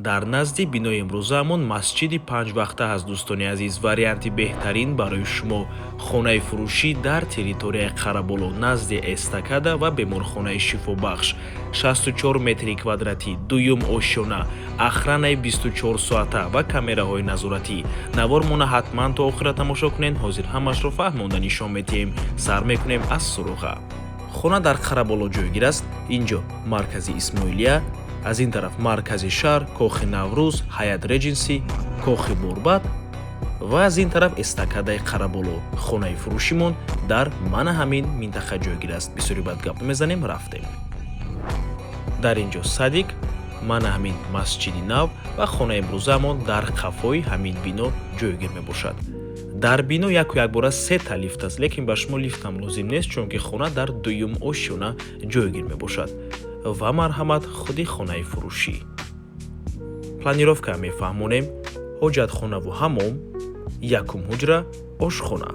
дар назди бинои имрӯзаамон масҷиди панҷвақта ҳаст. Дӯстони азиз, варианти беҳтарин барои шумо хонаи фурӯшӣ дар территорияи Қараболо назди эстакада ва беморхонаи Шифобахш, 64 метри квадратӣ, дуюм ошёна, охранаи 24 соата ва камераҳои назоратӣ. Навормона ҳатман то охира тамошо кунед. Ҳозир ҳамашро фаҳмонда нишон медиҳем. Сар мекунем аз суруға. хона дар Қараболо ҷойгир аст. инҷо маркази Исмоилия, аз ин тараф маркази шаҳр, кохи Наврӯз, Ҳаят Реҷенси, кохи Борбад ва аз ин тараф эстакадаи Қараболо. хонаи фурӯшимон дар мана ҳамин минтақа ҷойгир аст. бисёри бад гап мезанем, рафтем. дар инҷо садик, мана ҳамин масҷиди нав ва хонаи имрӯзаамон дар қафои ҳамин бино ҷойгир мебошад. дар бино якбора 3 лифт аст, лекин ба шумо лифтам лозим нест, чунки хона дар дуюм ошёна ҷойгир мебошад. ва марҳамат, худи хонаи фурӯшӣ. планировка мефаҳмонем. ҳоҷатхонаву ҳаммом, якум ҳуҷра, ошхона.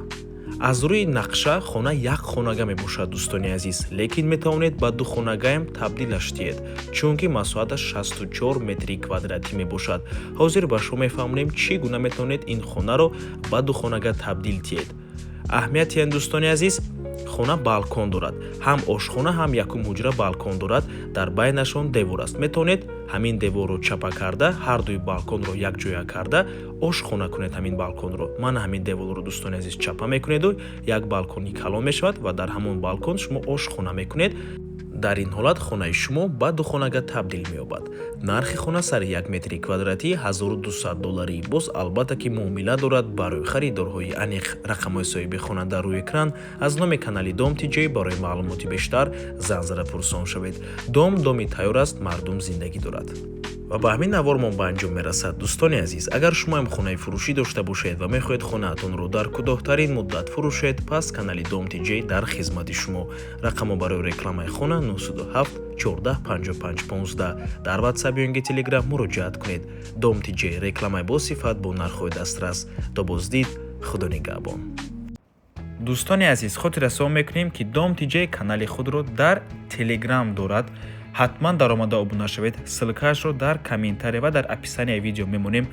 аз рӯи нақша хона як хонага мебошад. дӯстони азиз, лекин метавонед ба ду хонагаам табдилаш диҳед, чунки масоҳаташ 64 метри квадратӣ мебошад. ҳозир ба шумо мефаҳмонем чӣ гуна метавонед ин хонаро ба ду хонага табдил диҳед. аҳамияти ин, дӯстони азиз, хона балкон дорад. ҳам ошхона, ҳам якум ҳуҷра балкон дорад. дар байнашон девор аст. метавонед ҳамин деворро чапа карда, ҳар дуи балконро якҷоя карда ошхона кунед. ҳамин балконро, мана ҳамин деворро, дӯстони азиз, чапа мекунеду, як балкони калон мешавад ва дар ҳамон балкон шумо ошхона мекунед. дар ин ҳолат хонаи шумо ба ду хонага табдил меёбад. нархи хона сари 1 метри квадратӣ $1200. боз албатта ки муомила дорад. барои харидорҳои аниқ рақамҳои соҳиби хона дар рӯи экран аз номи канали Дом TJ барои маълумоти бештар зан зада пурсон шавед. доми тайёр аст, мардум зиндагӣ дорад. ва ба ҳамин навормон ба анҷом мерасад. дӯстони азиз, агар шумоам хонаи фурӯшӣ дошта бошед ва мехоҳед хонаатонро дар кӯтоҳтарин муддат фурӯшед, пас канали Дом TJ дар хизмати шумо. рақамҳо барои рекламаи хона 97 14 55 15. дар WhatsApp ё инги Telegram муроҷиат кунед. Дом TJ, рекламаи босифат бо нархҳои дастрас. то боздид, худо нигаҳбон. дӯстони азиз, хотиррасон мекунем ки Дом TJ канали худро дар Telegram дорад. ҳатман даромада обуна шавед. ссилкаашро дар комментария ва дар описанияи видео мемонем.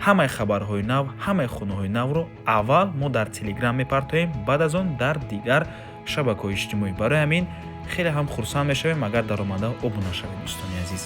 ҳамаи хабарҳои нав, ҳамаи хонаҳои навро аввал мо дар Telegram мепартоем, баъд аз он дар дигар шабакаҳои иҷтимоӣ. барои ҳамин хеле ҳам хурсанд мешавем агар даромада обуна шавед. дӯстони азиз.